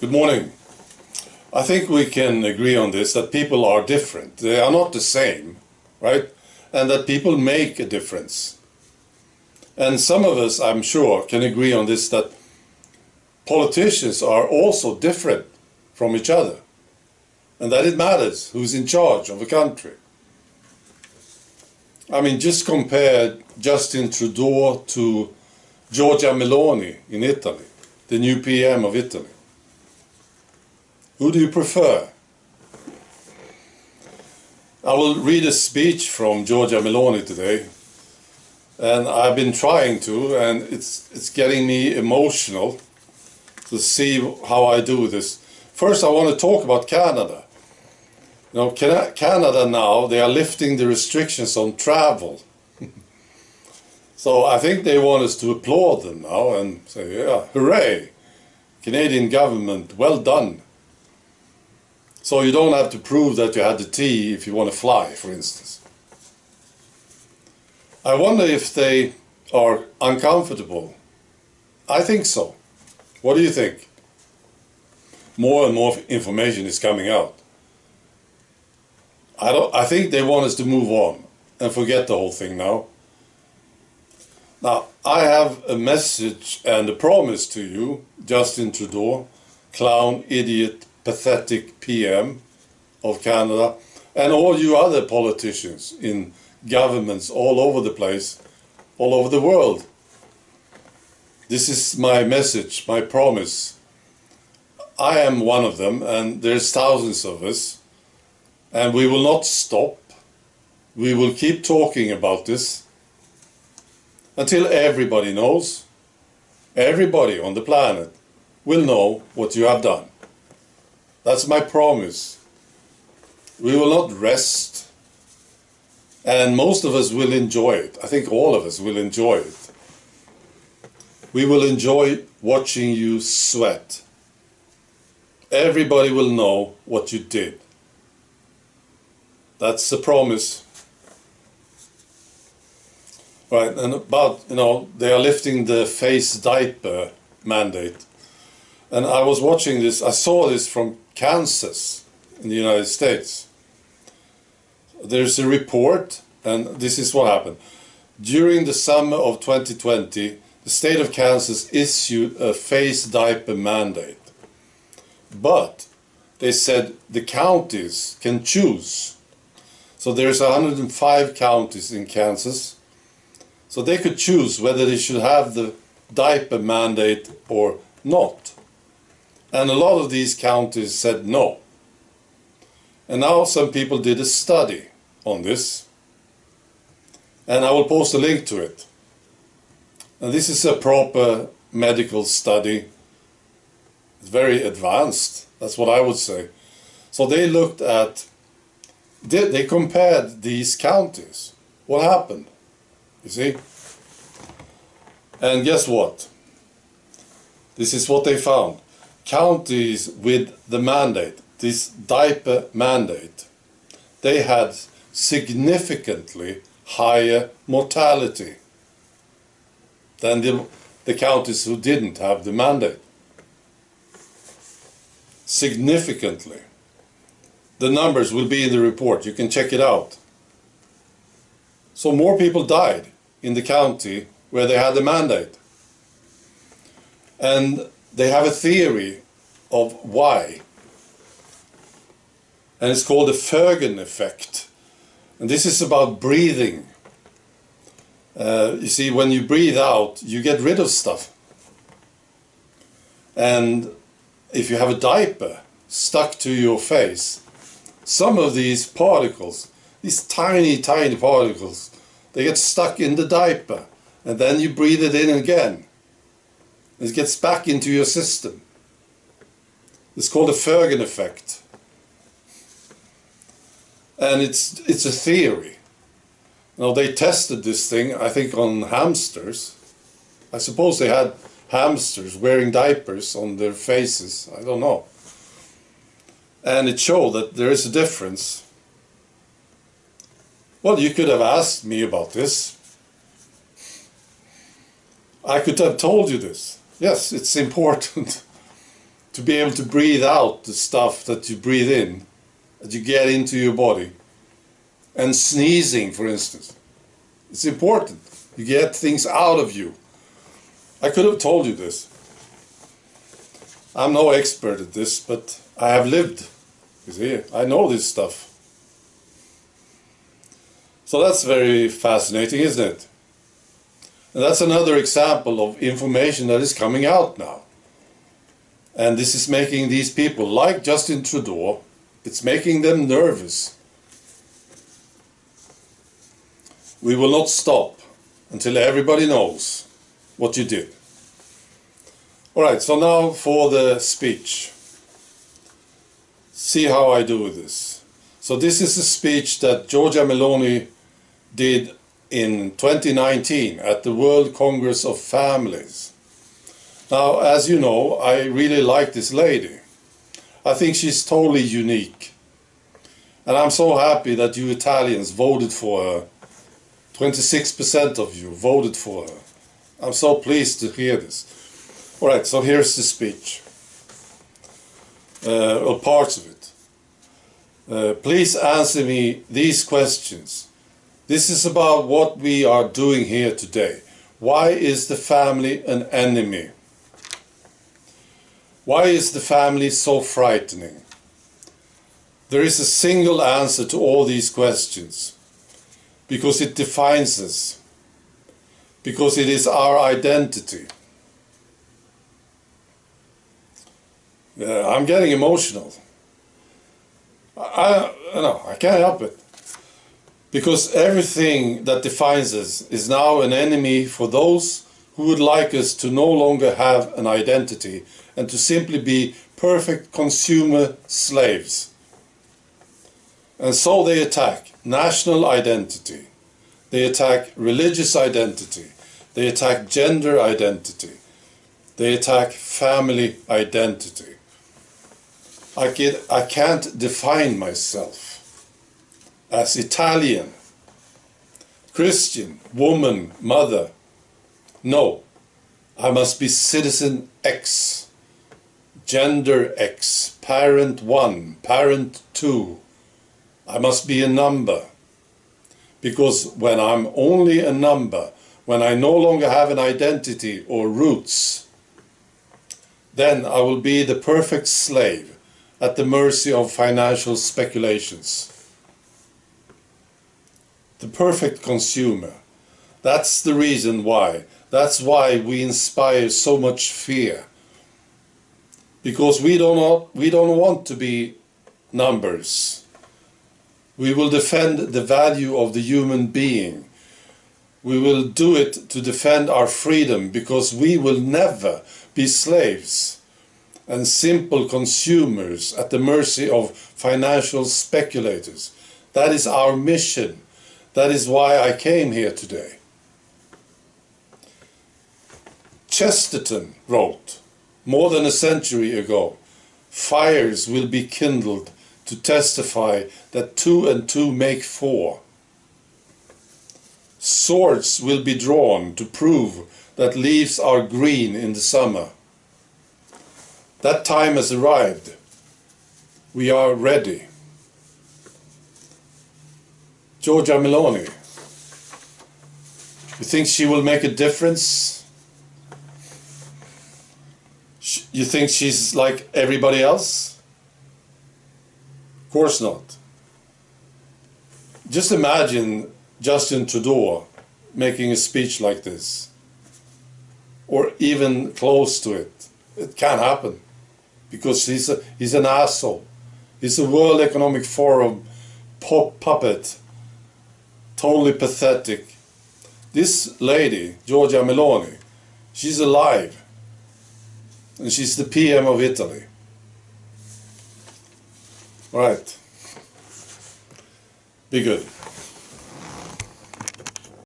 Good morning. I think we can agree on this, that people are different. They are not the same, right? And that people make a difference. And some of us, I'm sure, can agree on this, that politicians are also different from each other. And that it matters who's in charge of a country. I mean, just compare Justin Trudeau to Giorgia Meloni in Italy, the new PM of Italy. Who do you prefer? I will read a speech from Giorgia Meloni today, and I've been trying to, and it's getting me emotional to see how I do this. First, I want to talk about Canada. You know, Canada now, they are lifting the restrictions on travel. So I think they want us to applaud them now and say, yeah, hooray, Canadian government, well done. So you don't have to prove that you had the tea if you want to fly, for instance. I wonder if they are uncomfortable. I think so. What do you think? More and more information is coming out. I think they want us to move on and forget the whole thing now. Now, I have a message and a promise to you, Justin Trudeau, clown, idiot, pathetic PM of Canada, and all you other politicians in governments all over the place, all over the world. This is my message, my promise. I am one of them, and there's thousands of us, and we will not stop. We will keep talking about this until everybody knows, everybody on the planet will know what you have done. That's my promise. We will not rest, and most of us will enjoy it. I think all of us will enjoy it. We will enjoy watching you sweat. Everybody will know what you did. That's the promise. Right, and about, you know, they are lifting the face diaper mandate. And I was watching this, I saw this from Kansas in the United States. There's a report, and this is what happened. During the summer of 2020, the state of Kansas issued a face diaper mandate. But they said the counties can choose. So there's 105 counties in Kansas. So they could choose whether they should have the diaper mandate or not. And a lot of these counties said no. And now some people did a study on this. And I will post a link to it. And this is a proper medical study. It's very advanced. That's what I would say. So they looked at, they compared these counties. What happened? You see? And guess what? This is what they found. Counties with the mandate, this diaper mandate, they had significantly higher mortality than the counties who didn't have the mandate. Significantly. The numbers will be in the report. You can check it out. So more people died in the county where they had the mandate. And they have a theory of why. And it's called the Fergen effect. And this is about breathing. You see, when you breathe out, you get rid of stuff. And if you have a diaper stuck to your face, some of these particles, these tiny, tiny particles, they get stuck in the diaper. And then you breathe it in again. It gets back into your system. It's called the Fergen effect. And it's a theory. Now they tested this thing, I think, on hamsters. I suppose they had hamsters wearing diapers on their faces. I don't know. And it showed that there is a difference. Well, you could have asked me about this. I could have told you this. Yes, it's important to be able to breathe out the stuff that you breathe in, that you get into your body. And sneezing, for instance. It's important. You get things out of you. I could have told you this. I'm no expert at this, but I have lived. You see, I know this stuff. So that's very fascinating, isn't it? And that's another example of information that is coming out now. And this is making these people, like Justin Trudeau, it's making them nervous. We will not stop until everybody knows what you did. Alright, so now for the speech. See how I do this. So this is a speech that Giorgia Meloni did in 2019 at the World Congress of Families. Now, as you know, I really like this lady. I think she's totally unique. And I'm so happy that you Italians voted for her. 26% of you voted for her. I'm so pleased to hear this. Alright, so here's the speech. Or parts of it. Please answer me these questions. This is about what we are doing here today. Why is the family an enemy? Why is the family so frightening? There is a single answer to all these questions. Because it defines us. Because it is our identity. I'm getting emotional. I can't help it. Because everything that defines us is now an enemy for those who would like us to no longer have an identity and to simply be perfect consumer slaves. And so they attack national identity, they attack religious identity, they attack gender identity, they attack family identity. I can't define myself as Italian, Christian, woman, mother. No, I must be citizen X, gender X, parent 1, parent 2. I must be a number. Because when I'm only a number, when I no longer have an identity or roots, then I will be the perfect slave at the mercy of financial speculations. The perfect consumer. That's the reason why. That's why we inspire so much fear. Because we don't want to be numbers. We will defend the value of the human being. We will do it to defend our freedom, because we will never be slaves and simple consumers at the mercy of financial speculators. That is our mission. That is why I came here today. Chesterton wrote, more than a century ago, fires will be kindled to testify that 2 and 2 make 4. Swords will be drawn to prove that leaves are green in the summer. That time has arrived. We are ready. Giorgia Meloni, you think she will make a difference? You think she's like everybody else? Of course not. Just imagine Justin Trudeau making a speech like this, or even close to it. It can't happen, because he's an asshole. He's a World Economic Forum puppet, totally pathetic. This lady, Giorgia Meloni, she's alive, and she's the PM of Italy. Right. Be good.